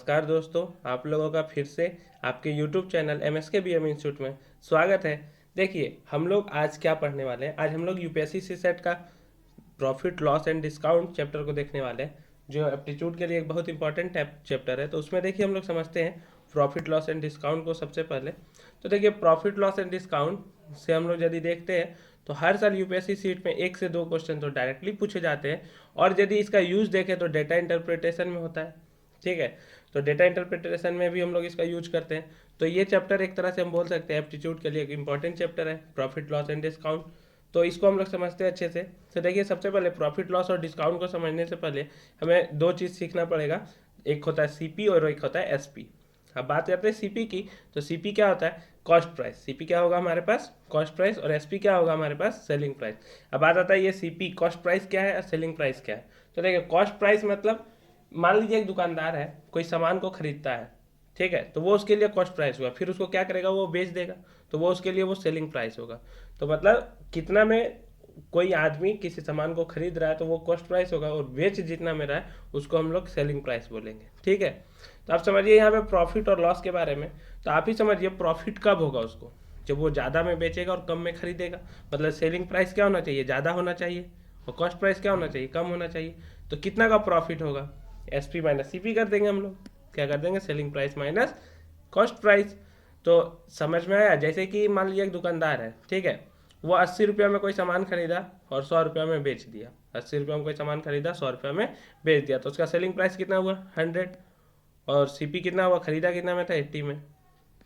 नमस्कार दोस्तों, आप लोगों का फिर से आपके YouTube channel MSK BM institute में स्वागत है। देखिए, हम लोग आज क्या पढ़ने वाले हैं। आज हम लोग यूपीएससी सीसेट का profit loss and discount chapter को देखने वाले हैं, जो एप्टीट्यूड के लिए एक बहुत इंपॉर्टेंट चैप्टर है। तो उसमें देखिए हम लोग समझते हैं प्रॉफिट लॉस एंड डिस्काउंट को सबसे पहले। तो देखिए, प्रॉफिट लॉस एंड डिस्काउंट से हम लोग यदि देखते हैं तो हर साल यूपीएससी सीट में 1 से 2 क्वेश्चन तो डायरेक्टली पूछे जाते हैं, और यदि इसका यूज देखें तो डेटा इंटरप्रिटेशन में होता है। ठीक है, तो डेटा इंटरप्रिटेशन में भी हम लोग इसका यूज करते हैं। तो ये चैप्टर एक तरह से हम बोल सकते हैं एप्टीट्यूड के लिए एक इंपॉर्टेंट चैप्टर है, प्रॉफिट लॉस एंड डिस्काउंट। तो इसको हम लोग समझते हैं अच्छे से। तो देखिए, सबसे पहले प्रॉफिट लॉस और डिस्काउंट को समझने से पहले हमें दो चीज़ सीखना पड़ेगा। एक होता है सीपी और एक होता है एसपी। अब बात करते हैं सीपी की। तो सीपी क्या होता है? Cost price. सीपी क्या होगा हमारे पास? Cost price. और एसपी क्या होगा हमारे पास? Selling price. अब बात आता है ये सीपी कॉस्ट प्राइस क्या है और सेलिंग प्राइस क्या है। तो देखिए, कॉस्ट प्राइस मतलब मान लीजिए एक दुकानदार है, कोई सामान को खरीदता है, ठीक है, तो वो उसके लिए कॉस्ट प्राइस हुआ। फिर उसको क्या करेगा? वो बेच देगा, तो वो उसके लिए वो सेलिंग प्राइस होगा। तो मतलब कितना में कोई आदमी किसी सामान को खरीद रहा है तो वो कॉस्ट प्राइस होगा, और बेच जितना में रहा है उसको हम लोग सेलिंग प्राइस बोलेंगे। ठीक है, तो आप समझिए यहाँ पे प्रॉफिट और लॉस के बारे में। तो आप ही समझिए प्रॉफिट कब होगा उसको? जब वो ज़्यादा में बेचेगा और कम में खरीदेगा। मतलब सेलिंग प्राइस क्या होना चाहिए? ज़्यादा होना चाहिए, और कॉस्ट प्राइस क्या होना चाहिए? कम होना चाहिए। तो कितना का प्रॉफिट होगा? एसपी माइनस सीपी कर देंगे हम लोग। क्या कर देंगे? Selling price minus cost price. तो समझ में आया? जैसे कि मान लीजिए एक दुकानदार है, ठीक है, वो 80 रुपये में कोई सामान खरीदा और 100 रुपये में बेच दिया। 80 रुपये में कोई सामान खरीदा, 100 रुपये में बेच दिया, तो उसका सेलिंग प्राइस कितना हुआ? 100। और सीपी कितना हुआ? खरीदा कितना में था? 80 में।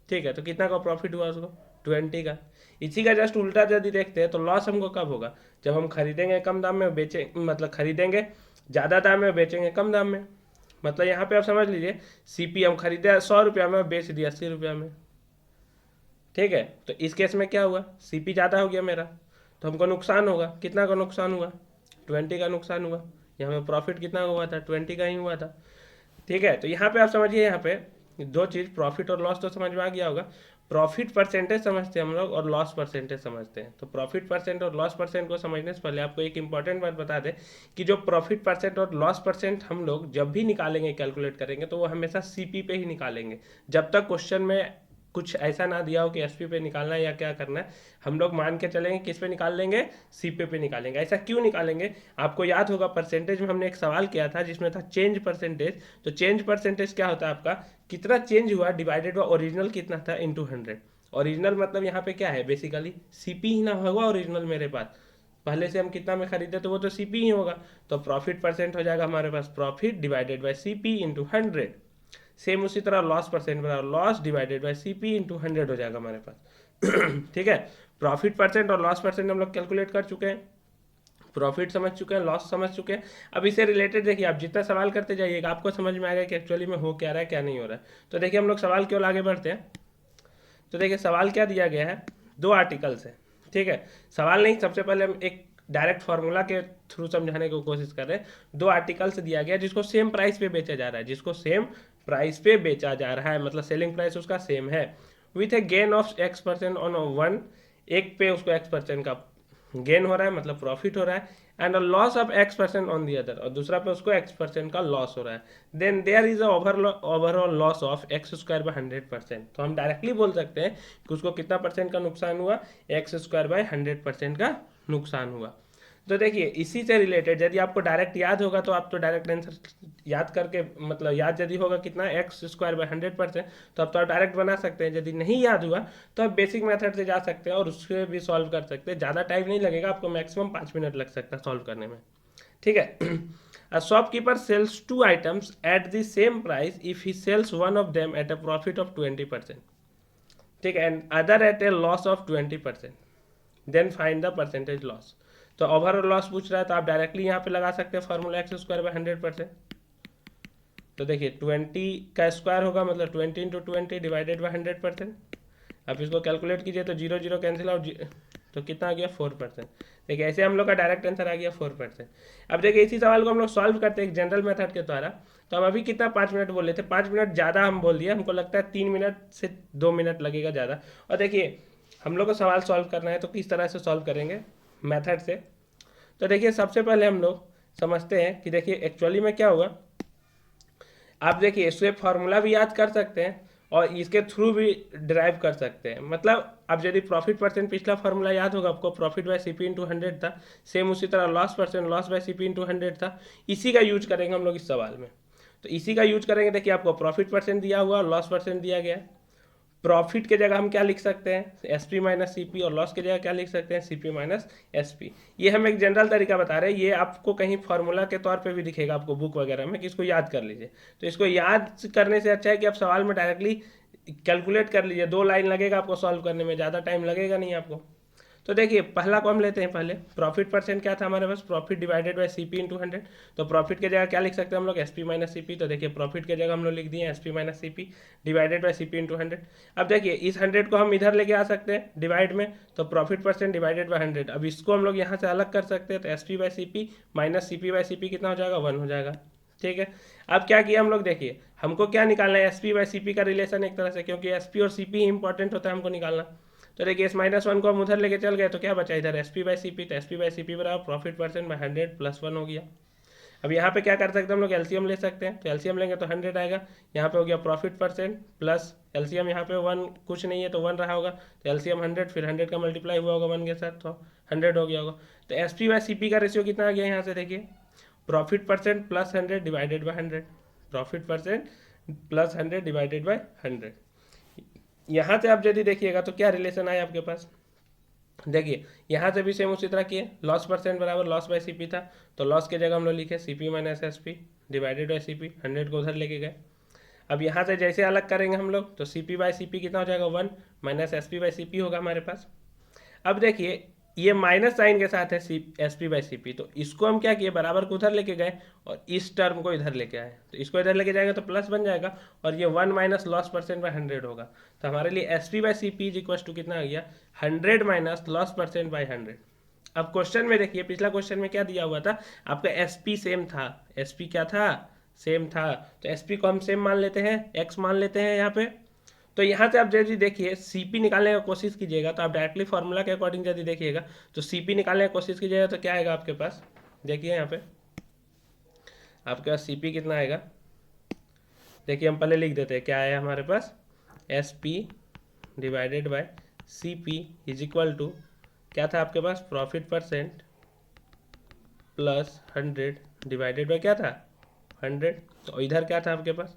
ठीक है, तो कितना का प्रॉफिट हुआ उसको? 20 का। इसी का जस्ट उल्टा यदि देखते हैं तो लॉस हमको कब होगा? जब हम खरीदेंगे कम दाम में, बेचें मतलब खरीदेंगे ज़्यादा दाम में, बेचेंगे कम दाम में। मतलब यहाँ पे आप समझ लीजिए, सीपी हम खरीदे 100 रुपया में, बेच दिया 80 रुपया में। ठीक है, तो इस केस में क्या हुआ? सीपी ज़्यादा हो गया मेरा, तो हमको नुकसान होगा। कितना का नुकसान हुआ? 20 का नुकसान हुआ। यहाँ पे प्रॉफिट कितना हुआ था? 20 का ही हुआ था। ठीक है, तो यहाँ पे आप समझिए, यहाँ पे दो चीज़, प्रॉफिट और लॉस तो समझ में आ गया होगा। प्रॉफिट परसेंटेज समझते हैं हम लोग और लॉस परसेंटेज समझते हैं। तो प्रॉफिट परसेंट और लॉस परसेंट को समझने से पहले आपको एक इंपॉर्टेंट बात बता दें कि जो प्रॉफिट परसेंट और लॉस परसेंट हम लोग जब भी निकालेंगे, कैलकुलेट करेंगे, तो वो हमेशा सीपी पे ही निकालेंगे। जब तक क्वेश्चन में कुछ ऐसा ना दिया हो कि एसपी पे निकालना है या क्या करना है, हम लोग मान के चलेंगे किस पे निकाल लेंगे? सीपी पे निकालेंगे। ऐसा क्यों निकालेंगे? आपको याद होगा परसेंटेज में हमने एक सवाल किया था जिसमें था चेंज परसेंटेज। तो चेंज परसेंटेज क्या होता है आपका? कितना चेंज हुआ डिवाइडेड बाय ओरिजिनल कितना था इंटू 100। ओरिजिनल मतलब यहाँ पे क्या है? बेसिकली सीपी ही ना होगा ओरिजिनल मेरे पास। पहले से हम कितना में खरीदे तो वो तो सीपी ही होगा। तो प्रॉफिट परसेंट हो जाएगा हमारे पास profit divided by CP into 100। Same उसी तरह लॉस परसेंट बना, loss divided by CP into 100 हो जाएगा हमारे पास। ठीक है, प्रॉफिट परसेंट और लॉस परसेंट हम लोग कैलकुलेट कर चुके हैं, प्रॉफिट समझ चुके हैं, लॉस समझ चुके हैं। अब इससे रिलेटेड देखिए, आप जितना सवाल करते जाइएगा आपको समझ में आएगा कि एक्चुअली में हो क्या रहा है, क्या नहीं हो रहा है। तो देखिए, हम लोग सवाल क्यों आगे बढ़ते हैं। तो देखिए, सवाल क्या दिया गया है? दो आर्टिकल्स है। ठीक है, सवाल नहीं, सबसे पहले हम एक डायरेक्ट फार्मूला के थ्रू समझाने की कोशिश कर रहे हैं। दो आर्टिकल्स दिया गया जिसको सेम प्राइस पे बेचा जा रहा है, जिसको सेम प्राइस पे बेचा जा रहा है, मतलब सेलिंग प्राइस उसका सेम है, with A gain of X% on one. एक पे उसको X% का गेन हो रहा है, मतलब प्रॉफिट हो रहा है, and loss of X% on the other, और दूसरा पे उसको X% का लॉस हो रहा है। Then there is overall loss of X² by 100%। तो हम डायरेक्टली बोल सकते हैं कि उसको कितना परसेंट का नुकसान हुआ? X² बाय 100% का नुकसान हुआ। तो देखिए, इसी से रिलेटेड यदि आपको डायरेक्ट याद होगा तो आप तो डायरेक्ट आंसर याद करके, मतलब याद यदि होगा कितना X² बाय 100%, तो आप तो डायरेक्ट बना सकते हैं। यदि नहीं याद हुआ तो आप बेसिक मेथड से जा सकते हैं और उससे भी सॉल्व कर सकते हैं। ज़्यादा टाइम नहीं लगेगा आपको, मैक्सिमम 5 मिनट लग सकता है सॉल्व करने में। ठीक है। A shopkeeper sells two items at the same price if he sells one of them at a profit of 20%, ठीक है, and other at a loss of 20%, then find the percentage loss. तो overall loss पूछ रहा है, तो आप directly यहाँ पे लगा सकते हैं फॉर्मूला X² बाय 100%। तो देखिए, 20 का स्क्वायर होगा, मतलब 20 इंटू 20 डिवाइडेड बाई 100%। अब इसको कैलकुलेट कीजिए तो जीरो जीरो कैंसिल आउट, तो कितना आ गया? 4%। देखिए, ऐसे हम लोग का डायरेक्ट आंसर आ गया 4%। अब देखिए, इसी सवाल को हम लोग सॉल्व करते हैं एक जनरल मेथड के द्वारा। तो हम अभी कितना 5 मिनट बोल रहे थे, 5 मिनट ज़्यादा हम बोल दिए, हमको लगता है 3 मिनट से 2 मिनट लगेगा ज़्यादा। और देखिए, हम लोग को सवाल सॉल्व करना है तो किस तरह से सॉल्व करेंगे? मेथड से। तो देखिए, सबसे पहले हम लोग समझते हैं कि देखिए एक्चुअली में क्या होगा। आप देखिए इससे फार्मूला भी याद कर सकते हैं और इसके थ्रू भी ड्राइव कर सकते हैं। मतलब अब यदि प्रॉफिट परसेंट पिछला फार्मूला याद होगा आपको, प्रॉफिट बाय सीपी इंटू 100 था, सेम उसी तरह loss percent loss by CP into 100 था। इसी का यूज करेंगे हम लोग इस सवाल में। तो इसी का यूज करेंगे। देखिए आपको प्रॉफिट परसेंट दिया हुआ, लॉस परसेंट दिया गया। प्रॉफिट के जगह हम क्या लिख सकते हैं, S P minus C P, और लॉस के जगह क्या लिख सकते हैं, C P minus S P. ये हम एक जनरल तरीका बता रहे हैं, ये आपको कहीं फॉर्मूला के तौर पे भी दिखेगा आपको बुक वगैरह में कि इसको याद कर लीजिए। तो इसको याद करने से अच्छा है कि आप सवाल में डायरेक्टली कैलकुलेट कर लीजिए। 2 लाइन लगेगा आपको सॉल्व करने में, ज़्यादा टाइम लगेगा नहीं आपको। तो देखिए पहला को हम लेते हैं पहले। प्रॉफिट परसेंट क्या था हमारे पास, profit divided by C P into 100। तो प्रॉफिट के जगह क्या लिख सकते हैं हम लोग, S P minus C P. तो देखिए प्रॉफिट के जगह हम लोग लिख दिए S P minus C P divided by C P into 100। अब देखिए इस 100 को हम इधर लेके आ सकते हैं डिवाइड में, तो प्रॉफिट परसेंट डिवाइडेड बाय 100। अब इसको हम लोग यहाँ से अलग कर सकते हैं, तो S P by C P minus C P by C P कितना हो जाएगा, 1 हो जाएगा। ठीक है, अब क्या किया हम लोग, देखिए हमको क्या निकालना है, S P by C P का रिलेशन एक तरह से, क्योंकि एस पी और सी पी इंपॉर्टेंट होता है हमको निकालना। तो देखिए इस -1 को हम उधर लेके चल गए तो क्या बचा इधर, S P by C P. तो S P by C P बराबर प्रॉफिट परसेंट बाई 100 प्लस 1 हो गया। अब यहाँ पे क्या कर सकते हैं हम लोग, एलसीएम ले सकते हैं। तो एलसीएम लेंगे तो 100 आएगा। यहाँ पे हो गया प्रॉफिट परसेंट प्लस एलसीएम, यहाँ पे 1 कुछ नहीं है तो 1 रहा होगा, तो एलसीएम 100, फिर 100 का मल्टीप्लाई हुआ होगा 1 के साथ, तो 100 हो गया होगा। तो S P by C P का रेशियो कितना आ गया यहाँ से, देखिए profit percent plus 100 divided by 100, profit percent plus 100 divided by 100। यहाँ से आप यदि देखिएगा तो क्या रिलेशन आया आपके पास, देखिए यहाँ से भी सेम उसी तरह किए। लॉस परसेंट बराबर लॉस बाय सीपी था, तो लॉस के जगह हम लोग लिखे CP minus S P divided by CP, 100 को उधर लेके गए। अब यहाँ से जैसे अलग करेंगे हम लोग, तो सीपी बाई सीपी कितना हो जाएगा, 1 minus S P by C P होगा हमारे पास। अब देखिए ये माइनस साइन के साथ है C S P by C P, तो इसको हम क्या किए, बराबर को उधर लेके गए और इस टर्म को इधर लेके आए। तो इसको इधर लेके जाएंगे तो प्लस बन जाएगा, और ये 1 माइनस लॉस परसेंट बाई 100 होगा। तो हमारे लिए S P by C P is equal to कितना आ गया, 100 माइनस लॉस परसेंट बाई 100। अब क्वेश्चन में देखिए, पिछला क्वेश्चन में क्या दिया हुआ था आपका, एस पी सेम था, एस पी क्या था, सेम था। तो एस पी को हम सेम मान लेते हैं, एक्स मान लेते हैं यहाँ पे। तो यहाँ से आप यदि देखिए सीपी निकालने का कोशिश कीजिएगा, तो आप डायरेक्टली फार्मूला के अकॉर्डिंग यदि देखिएगा तो सीपी निकालने की कोशिश कीजिएगा तो क्या आएगा आपके पास, देखिए यहाँ पे आपके पास सीपी कितना आएगा। देखिए हम पहले लिख देते हैं क्या आया हमारे पास, S P divided by C P is equal to क्या था आपके पास, profit percent plus 100 divided by क्या था, 100। तो इधर क्या था आपके पास,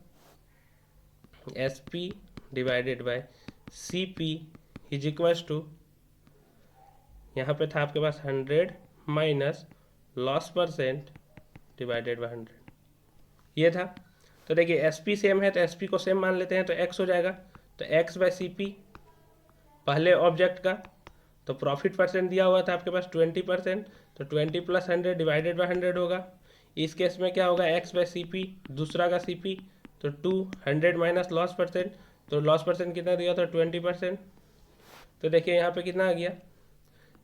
S P divided by C P is equals to, यहाँ पे था आपके पास 100 minus loss percent divided by 100, ये था। तो देखिए एस पी सेम है तो एस पी को सेम मान लेते हैं, तो एक्स हो जाएगा। तो एक्स बाय सी पी पहले ऑब्जेक्ट का, तो प्रॉफिट परसेंट दिया हुआ था आपके पास 20%, तो 20 प्लस 100 डिवाइडेड बाय 100 होगा। इस केस में क्या होगा, एक्स बाय सी पी दूसरा का सी पी, तो 200 माइनस लॉस परसेंट, तो लॉस परसेंट कितना दिया था 20%। तो देखिए यहाँ पे कितना आ गया,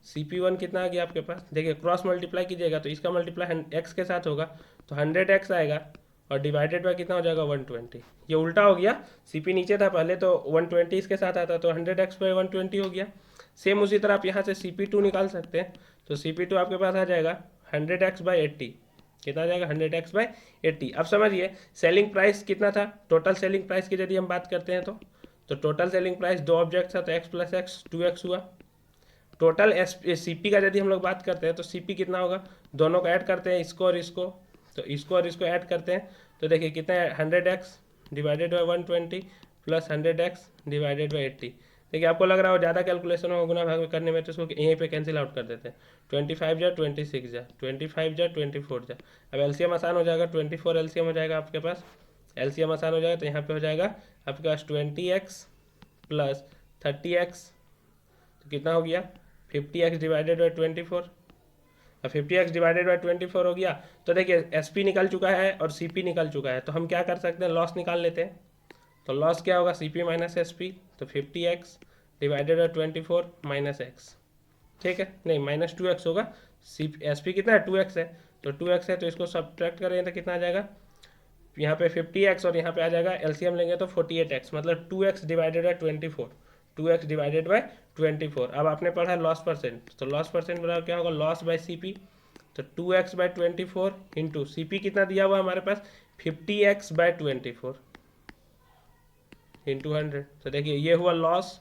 सी पी 1 कितना आ गया आपके पास, देखिए क्रॉस मल्टीप्लाई कीजिएगा तो इसका मल्टीप्लाई एक्स के साथ होगा, तो 100x आएगा और डिवाइडेड बाय कितना हो जाएगा 120। ये उल्टा हो गया, सी पी नीचे था पहले तो 120 इसके साथ आता, तो 100x बाई 120 हो गया। सेम उसी तरह आप यहाँ से सी पी 2 निकाल सकते हैं, तो सी पी 2 आपके पास आ जाएगा 100x बाई 80, कितना आ जाएगा 100x बाई 80। अब समझिए सेलिंग प्राइस कितना था, टोटल सेलिंग प्राइस की यदि हम बात करते हैं तो टोटल सेलिंग प्राइस 2 ऑब्जेक्ट था, तो x प्लस एक्स 2x हुआ। टोटल सी पी का यदि हम लोग बात करते हैं तो सी पी कितना होगा, दोनों को ऐड करते हैं, इसको और इसको, तो इसको और इसको ऐड करते हैं, तो देखिए कितना है 100x divided by 120 plus 100x divided by 80। देखिए आपको लग रहा हो ज़्यादा कैलकुलेशन हो गुना भाग करने में, तो इसको यहीं पे कैंसिल आउट कर देते हैं, 25 जा 26 जा 25 जा 24 जा। अब एलसीएम आसान हो जाएगा, 24 एलसीएम हो जाएगा आपके पास, एलसीएम आसान हो जाएगा तो यहाँ पे हो जाएगा आपके पास 20x प्लस 30x, तो कितना हो गया 50x डिवाइडेड बाई 24। अब 50x डिवाइडेड बाई 24 हो गया, तो देखिए एस पी निकल चुका है और सी पी निकल चुका है, तो हम क्या कर सकते हैं, लॉस निकाल लेते हैं। तो लॉस क्या होगा, C P minus S P, तो 50x divided by 24 minus x, ठीक है, नहीं माइनस 2x होगा, सी एस पी कितना है 2x है, तो 2x है तो इसको सब्ट्रैक्ट करेंगे तो कितना आ जाएगा, यहाँ पे 50x और यहाँ पे आ जाएगा एलसीएम लेंगे तो 48x, मतलब 2x divided by 24, 2x divided by 24। अब आपने पढ़ा लॉस परसेंट, तो लॉस परसेंट बराबर क्या होगा, लॉस बाय सी पी, तो 2x by 24 into C P कितना दिया हुआ हमारे पास 50x/24 इंटू 100। तो देखिए ये हुआ लॉस,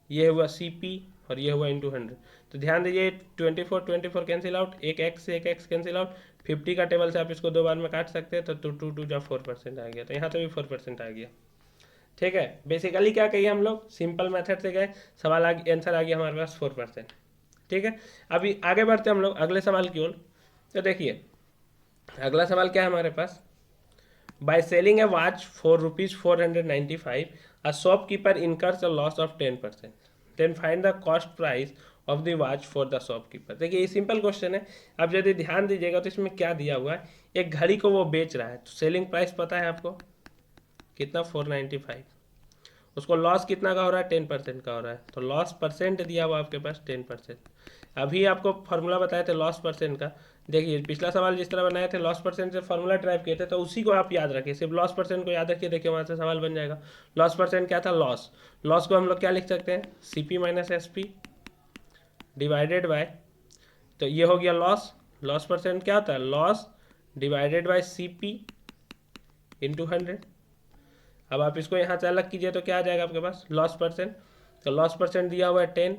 ये हुआ CP और ये हुआ इंटू 100। तो ध्यान दीजिए 24 कैंसिल आउट, एक एक्स से एक एक्स कैंसिल आउट, 50 का टेबल से आप इसको 2 बार में काट सकते हैं, तो 2 जा 4% आ गया। तो यहाँ तो भी 4% आ गया। ठीक है, बेसिकली क्या कहिए हम लोग सिंपल मेथड से गए, सवाल आंसर आ गया हमारे पास 4%। ठीक है, अभी आगे बढ़ते हैं हम लोग अगले सवाल की ओर। तो देखिए अगला सवाल क्या है हमारे पास, by selling a watch for ₹495 a shopkeeper incurs a loss of 10%, then find the cost price of the watch for the shopkeeper। देखिए ये सिंपल क्वेश्चन है। अब यदि ध्यान दीजिएगा तो इसमें क्या दिया हुआ है, एक घड़ी को वो बेच रहा है, तो सेलिंग प्राइस पता है आपको कितना, 495। उसको लॉस कितना का हो रहा है, 10% का हो रहा है, तो लॉस परसेंट दिया हुआ आपके पास 10%। अभी आपको फॉर्मूला बताए थे लॉस परसेंट का, देखिए पिछला सवाल जिस तरह बनाए थे लॉस परसेंट से फॉर्मूला ड्राइव किए थे, तो उसी को आप याद रखिए, सिर्फ लॉस परसेंट को याद रखिए, देखिए वहाँ से सवाल बन जाएगा। लॉस परसेंट क्या था, लॉस, लॉस को हम लोग क्या लिख सकते हैं, CP minus SP divided by, तो ये हो गया लॉस, लॉस परसेंट क्या होता है, loss divided bye CP into 100। अब आप इसको यहाँ से अलग कीजिए तो क्या आ जाएगा आपके पास, लॉस परसेंट, तो लॉस परसेंट दिया हुआ है 10,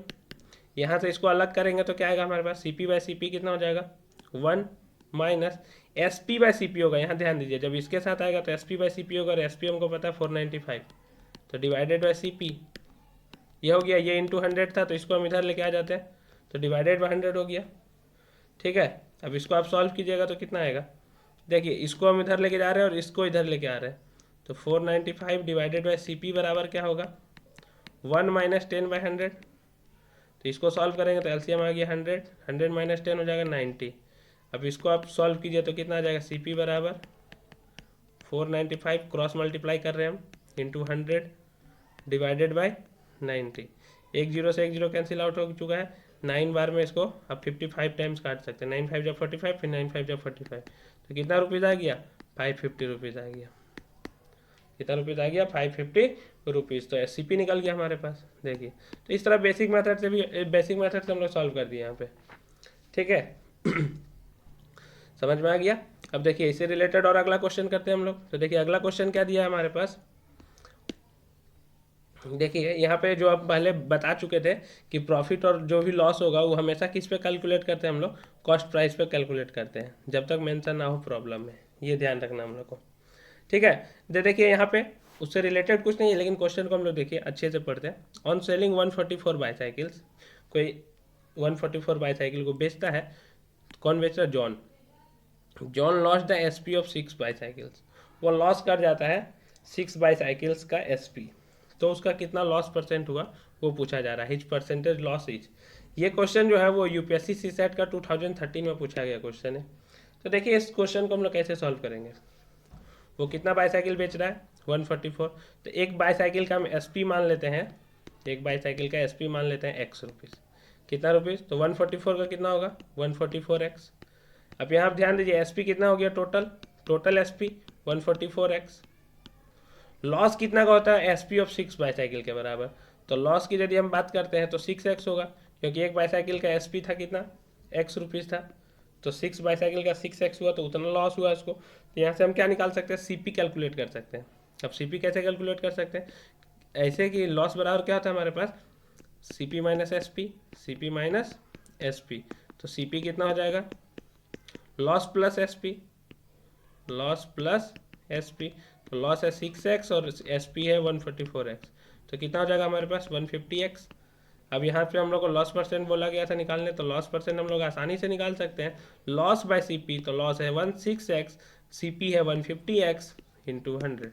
यहाँ से इसको अलग करेंगे तो क्या आएगा हमारे पास, CP/CP कितना हो जाएगा, 1 माइनस SP/CP होगा। यहाँ ध्यान दीजिए जब इसके साथ आएगा तो SP/CP होगा, और SP हमको पता है 495, तो डिवाइडेड बाय CP ये हो गया, ये इंटू 100 था तो इसको हम इधर लेके आ जाते हैं, तो डिवाइडेड बाय 100 हो गया। ठीक है, अब इसको आप सॉल्व कीजिएगा तो कितना आएगा, देखिए इसको हम इधर लेके जा रहे हैं और इसको इधर लेके आ रहे हैं, तो 495 डिवाइडेड बाय CP बराबर क्या होगा, 1 माइनस 10/100। तो इसको सॉल्व करेंगे तो एलसीएम आ गया 100, 100 माइनस 10 हो जाएगा 90। अब इसको आप सॉल्व कीजिए तो कितना आ जाएगा, CP बराबर 495 क्रॉस मल्टीप्लाई कर रहे हैं हम इंटू 100 डिवाइडेड बाय 90। एक जीरो से एक जीरो कैंसिल आउट हो चुका है, 9 बार में इसको आप 55 टाइम्स काट सकते हैं, 9 5 जब 45, फिर 9 5 जब 45, तो कितना रुपीज़ आ गया, 550 रुपीज़ आ गया। कितना रुपीज़ आ गया, 550 रुपीज़। तो SCP निकल गया हमारे पास। देखिए तो इस तरह बेसिक मेथड से भी, बेसिक मेथड से हम लोग सॉल्व कर दिए यहाँ पे। ठीक है समझ में आ गया। अब देखिए इससे रिलेटेड और अगला क्वेश्चन करते हैं हम लोग। तो देखिए अगला क्वेश्चन क्या दिया है हमारे पास, देखिए यहाँ पे जो आप पहले बता चुके थे कि प्रॉफिट और जो भी लॉस होगा वो हमेशा किस पे कैलकुलेट करते हैं हम लोग, कॉस्ट प्राइस पे कैलकुलेट करते हैं, जब तक मेंशन ना हो प्रॉब्लम में, ये ध्यान रखना हम लोग को। ठीक है, देखिए यहाँ पे उससे रिलेटेड कुछ नहीं है, लेकिन क्वेश्चन को हम लोग देखिए अच्छे से पढ़ते हैं। ऑन सेलिंग 144 बाईसाइकिल्स, कोई 144 बाईसाइकिल को बेचता है, कौन बेच रहा है, John. John loss the SP of 6 bicycles, वो लॉस कर जाता है 6 बाईसाइकिल्स का SP, तो उसका कितना लॉस परसेंट हुआ वो पूछा जा रहा है, हिच परसेंटेज लॉस इज। ये क्वेश्चन जो है वो UPSC CSAT का 2013 में पूछा गया क्वेश्चन है। तो देखिए इस क्वेश्चन को हम लोग कैसे सॉल्व करेंगे, वो कितना बाईसाइकिल बेच रहा है, 144, तो एक बाईसाइकिल का हम SP मान लेते हैं, एक बाईसाइकिल का SP मान लेते हैं X रुपीज़, कितना रुपीज़, तो 144 का कितना होगा, 144X। अब यहाँ आप ध्यान दीजिए SP कितना हो गया, टोटल SP 144X। लॉस कितना का होता है, SP ऑफ 6 बाईसाइकिल के बराबर, तो लॉस की यदि हम बात करते हैं तो 6X होगा, क्योंकि एक बाईसाइकिल का SP था कितना, X रुपीज़ था, तो 6 बाईसाइकिल का 6X हुआ तो उतना लॉस हुआ इसको। तो यहाँ से हम क्या निकाल सकते हैं, CP कैलकुलेट कर सकते हैं। अब CP कैसे कैलकुलेट कर सकते हैं, ऐसे कि लॉस बराबर क्या होता है हमारे पास, CP minus SP, CP minus SP, तो CP कितना हो जाएगा, loss plus SP, loss plus SP, तो लॉस है 6X और SP है 144X, तो कितना हो जाएगा हमारे पास 150X। अब यहाँ पे हम लोग को लॉस परसेंट बोला गया था निकालने, तो लॉस परसेंट हम लोग आसानी से निकाल सकते हैं, लॉस बाय CP, तो लॉस है 16X, CP है 150X इंटू 100,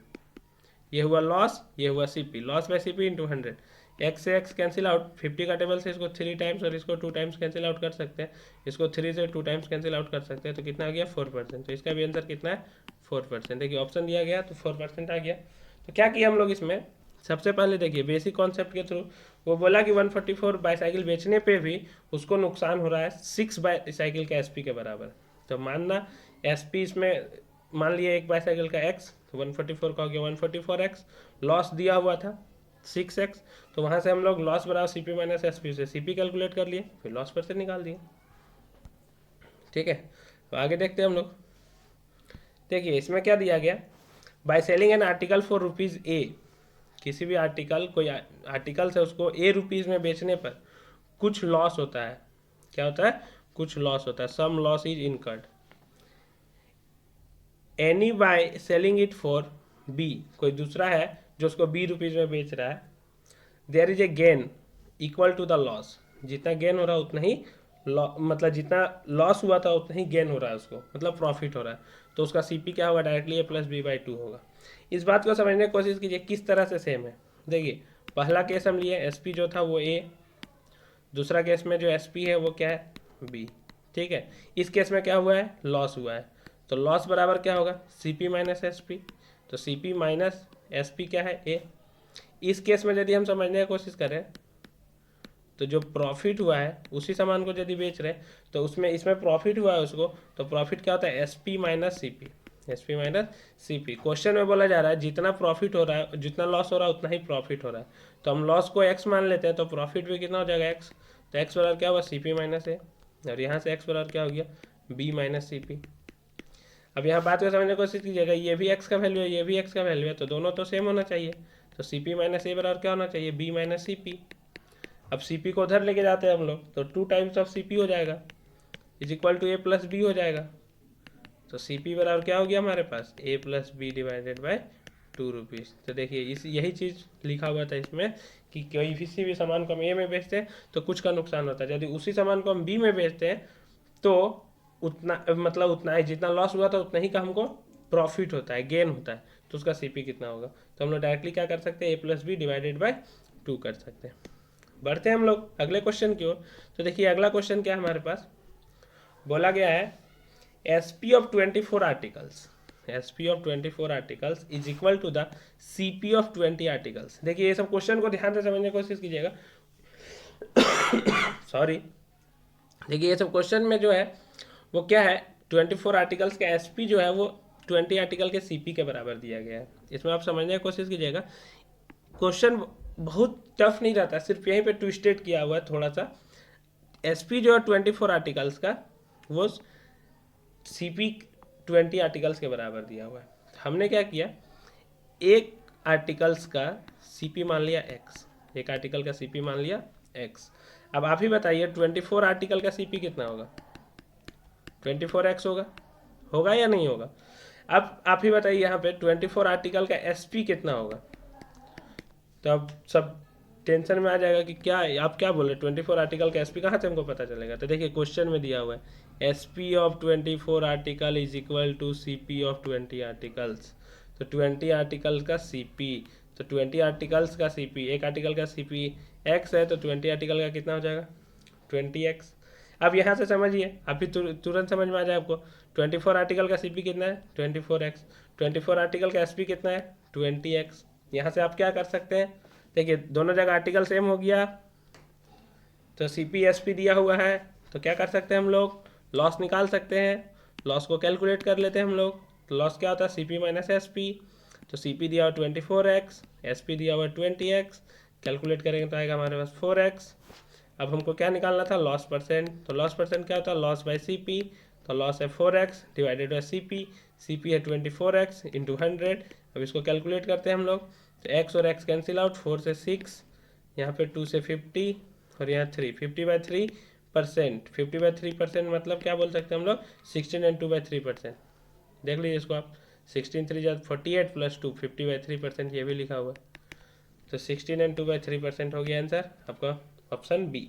ये हुआ लॉस, ये हुआ CP, loss by CP into 100। X से X कैंसिल आउट, 50 का टेबल से इसको 3 टाइम्स और इसको 2 टाइम्स कैंसिल आउट कर सकते हैं, इसको 3 से 2 टाइम्स कैंसिल आउट कर सकते हैं, तो कितना आ गया 4%। तो इसका भी आंसर कितना है 4%। देखिए ऑप्शन दिया गया तो 4% आ गया। तो क्या किया हम लोग इसमें, सबसे पहले देखिए बेसिक कॉन्सेप्ट के थ्रू वो बोला कि 144 बाईसाइकिल बेचने पे भी उसको नुकसान हो रहा है 6 बाईसाइकिल का SP के बराबर। तो मानना SP इसमें मान लिया एक बाईसाइकिल का X, तो 144 का हो गया 144X, लॉस दिया हुआ था 6X, तो वहाँ से हम लोग लॉस बराबर CP माइनस SP से CP कैलकुलेट कर लिए, फिर लॉस परसेंट निकाल दिए। ठीक है, तो आगे देखते हैं हम लोग। देखिए इसमें क्या दिया गया, by selling an article for rupees A, किसी भी आर्टिकल, कोई आर्टिकल से उसको ए रुपीज़ में बेचने पर कुछ लॉस होता है। क्या होता है? कुछ लॉस होता है, some loss is incurred. Any by selling it for B, कोई दूसरा है जो उसको बी रुपीज़ में बेच रहा है, there is a gain equal to the loss, जितना गेन हो रहा है उतना ही मतलब जितना लॉस हुआ था उतना ही गेन हो रहा है उसको, मतलब प्रॉफिट हो रहा है, तो उसका सीपी क्या होगा? Directly A plus B by 2 होगा। इस बात को समझने की कोशिश कीजिए किस तरह से सेम है। देखिए पहला केस हम लिए एसपी जो था वो ए, दूसरा केस में जो एसपी है वो क्या है? बी। ठीक है, इस केस में क्या हुआ है? लॉस हुआ है, तो लॉस बराबर क्या होगा? सीपी माइनस एसपी, तो सीपी माइनस एसपी क्या है? ए। इस केस में यदि हम समझने की कोशिश करें तो जो प्रॉफिट हुआ है उसी सामान को यदि बेच रहे हैं तो उसमें इसमें प्रॉफिट हुआ है उसको, तो प्रॉफिट क्या होता है? S P minus C P, S P minus C P. Question में बोला जा रहा है जितना प्रॉफिट हो रहा है, जितना लॉस हो रहा है उतना ही प्रॉफिट हो रहा है, तो हम लॉस को एक्स मान लेते हैं, तो प्रॉफिट भी कितना हो जाएगा? एक्स। तो एक्स बराबर क्या हुआ? सी पी माइनस ए, और यहाँ से एक्स बराबर क्या हो गया? B minus C P. अब यहाँ बात को समझने की कोशिश कीजिएगा, ये भी एक्स का वैल्यू है, ये भी एक्स का वैल्यू है, तो दोनों तो सेम होना चाहिए, तो सी पी माइनस ए बराबर क्या होना चाहिए? B minus C P. अब सी पी को उधर लेके जाते हैं हम लोग, तो 2 टाइम्स ऑफ सी पी हो जाएगा, is equal to A plus B हो जाएगा, तो सी पी बराबर क्या हो गया हमारे पास? A plus B divided by 2 rupees. तो देखिए इस यही चीज़ लिखा हुआ था इसमें कि कोई किसी भी सामान को हम ए में बेचते हैं तो कुछ का नुकसान होता है, यदि उसी सामान को हम बी में बेचते हैं तो उतना, मतलब उतना ही जितना लॉस हुआ था उतना ही का हमको प्रॉफिट होता है, गेन होता है, तो उसका सी पी कितना होगा? तो हम लोग डायरेक्टली क्या कर सकते हैं? ए प्लस बी डिवाइडेड बाई 2 कर सकते हैं। बढ़ते हैं हम लोग अगले क्वेश्चन की ओर। तो देखिए अगला क्वेश्चन क्या है हमारे पास, बोला गया है SP of 24 articles, SP of 24 articles is equal to the CP of 20 articles. देखिए ये सब क्वेश्चन को ध्यान से समझने की कोशिश कीजिएगा। सॉरी, देखिए ये सब क्वेश्चन में जो है वो क्या है, 24 आर्टिकल्स का एसपी जो है वो 20 आर्टिकल के सीपी के बराबर दिया गया है। इसमें आप समझने की कोशिश कीजिएगा, क्वेश्चन बहुत टफ नहीं रहता, सिर्फ यहीं पे ट्विस्टेड किया हुआ है थोड़ा सा। एसपी जो है 24 आर्टिकल्स का वो सीपी 20 आर्टिकल्स के बराबर दिया हुआ है। हमने क्या किया, एक आर्टिकल्स का सीपी मान लिया एक्स, एक आर्टिकल का सीपी मान लिया एक्स। अब आप ही बताइए 24 आर्टिकल का सीपी कितना होगा? 24x होगा, होगा या नहीं होगा? अब आप ही बताइए यहाँ पे 24 आर्टिकल का एसपी कितना होगा? तो अब सब टेंशन में आ जाएगा कि क्या आप क्या बोल रहे, 24 आर्टिकल का एसपी कहाँ से हमको पता चलेगा? तो देखिए क्वेश्चन में दिया हुआ है SP of 24 article is equal to CP of 20 articles. तो 20 आर्टिकल का सीपी, तो 20 आर्टिकल्स का सीपी, एक आर्टिकल का सीपी एक्स है, तो 20 आर्टिकल का कितना हो जाएगा? 20x। अब यहाँ से समझिए, अभी तुरंत समझ में आ जाए आपको, 24 आर्टिकल का सीपी कितना है? 24x। 24 आर्टिकल का एसपी कितना है? 20x। यहाँ से आप क्या कर सकते हैं, देखिए दोनों जगह आर्टिकल सेम हो गया, तो सी पी एस पी दिया हुआ है, तो क्या कर सकते हैं हम लोग? लॉस निकाल सकते हैं, लॉस को कैलकुलेट कर लेते हैं हम लोग। तो लॉस क्या होता है? C P minus S P, तो सी पी दिया हुआ 24x, एस पी दिया हुआ 20x, कैलकुलेट करेंगे तो आएगा हमारे पास 4x। अब हमको क्या निकालना था? Loss percent. तो लॉस परसेंट क्या होता है? लॉस बाय सी पी, तो लॉस है 4x divided by C P है 24x इंटू 100। अब इसको कैलकुलेट करते हैं हम लोग, तो x और x कैंसिल आउट, 4 से 6, यहाँ पे 2 से 50 और यहाँ 3, 50/3%। 50/3% मतलब क्या बोल सकते हैं हम लोग? 16 एंड 2/3%। देख लीजिए इसको आप, 16 3 48 प्लस 2, 50/3% ये भी लिखा हुआ है, तो 16 एंड 2/3% हो गया आंसर आपका ऑप्शन बी।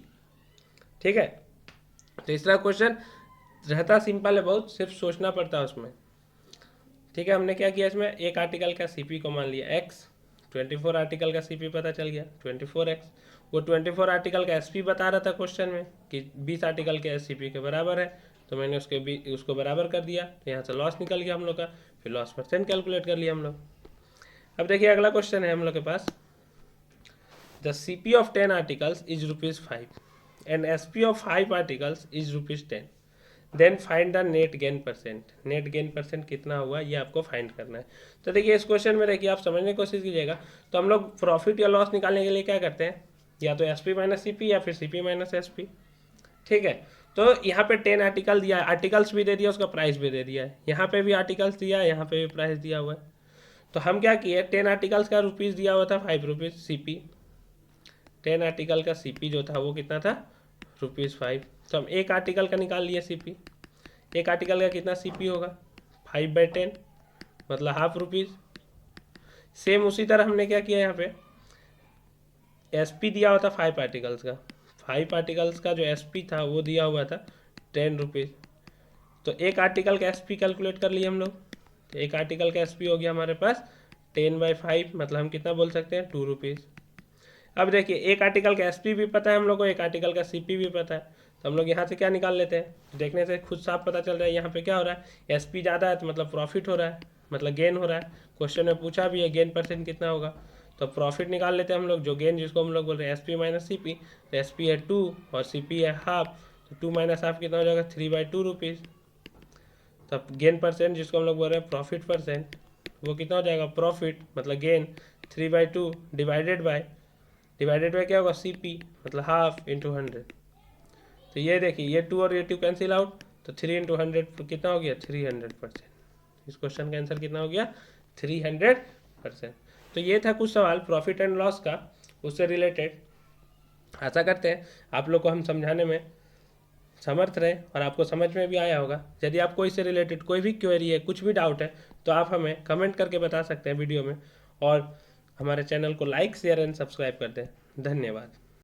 ठीक है, तो तीसरा क्वेश्चन रहता सिंपल है बहुत, सिर्फ सोचना पड़ता है उसमें। ठीक है, हमने क्या किया इसमें, एक आर्टिकल का सीपी को मान लिया एक्स, 24 आर्टिकल का सीपी पता चल गया 24x। वो 24 आर्टिकल का एसपी बता रहा था क्वेश्चन में कि 20 आर्टिकल के एससीपी के बराबर है, तो मैंने उसको बराबर कर दिया, तो यहाँ से लॉस निकल गया हम लोग का, फिर लॉस परसेंट कैलकुलेट कर लिया हम लोग। अब देखिए अगला क्वेश्चन है हम लोग के पास, the CP of 10 articles is ₹5 and SP of 5 articles is ₹10, then find the net gain percent. Net gain percent कितना हुआ ये आपको फाइंड करना है। तो देखिए इस क्वेश्चन में देखिए आप समझने की कोशिश कीजिएगा, तो हम लोग प्रॉफिट या लॉस निकालने के लिए क्या करते हैं, या तो S P minus C P या फिर C P minus S P. ठीक है, तो यहाँ पे 10 आर्टिकल दिया है, आर्टिकल्स भी दे दिया, उसका प्राइस भी दे दिया है, यहाँ पे भी आर्टिकल्स दिया है, यहाँ पे भी प्राइस दिया हुआ है। तो हम क्या किए, 10 आर्टिकल्स का रुपीज़ दिया हुआ था 5 रुपीज़ CP, 10 आर्टिकल का CP जो था वो कितना था ₹5। तो हम एक आर्टिकल का निकाल लिए CP, एक आर्टिकल का कितना CP होगा 5/10 मतलब ₹0.5। सेम उसी तरह हमने क्या किया, यहाँ पे SP दिया हुआ था 5 आर्टिकल्स का, 5 आर्टिकल्स का जो SP था वो दिया हुआ था 10 रुपीज़। तो एक आर्टिकल का SP कैलकुलेट कर लिए हम लोग, तो एक आर्टिकल का SP हो गया हमारे पास 10/5 मतलब हम कितना बोल सकते हैं 2 रुपीज़। अब देखिए एक आर्टिकल का SP भी पता है हम लोग को, एक आर्टिकल का CP भी पता है, तो हम लोग यहाँ से क्या निकाल लेते हैं, देखने से खुद साफ पता चल रहा है यहाँ पे क्या हो रहा है, SP ज़्यादा है तो मतलब प्रॉफिट हो रहा है, मतलब गेन हो रहा है। क्वेश्चन में पूछा भी है गेन % कितना होगा, तो प्रॉफिट निकाल लेते हैं हम लोग, जो गेन जिसको हम लोग बोल रहे हैं SP माइनस CP, तो SP है 2 और CP है हाफ, तो 2 माइनस हाफ कितना हो जाएगा 3/2 रुपीज़। तब गेन % जिसको हम लोग बोल रहे हैं प्रॉफिट % वो कितना हो जाएगा, प्रॉफिट मतलब गेन 3/2 डिवाइडेड बाय क्या होगा CP मतलब हाफ इंटू 100। तो ये देखिए ये 2 और ये 2 कैंसिल आउट, तो 3 इंटू 100 कितना हो गया 300%। इस क्वेश्चन का आंसर कितना हो गया 300%। तो ये था कुछ सवाल प्रॉफिट एंड लॉस का, उससे रिलेटेड। आशा करते हैं आप लोग को हम समझाने में समर्थ रहे और आपको समझ में भी आया होगा। यदि आपको इससे रिलेटेड कोई भी क्वेरी है, कुछ भी डाउट है, तो आप हमें कमेंट करके बता सकते हैं वीडियो में, और हमारे चैनल को लाइक शेयर एंड सब्सक्राइब कर दें। धन्यवाद।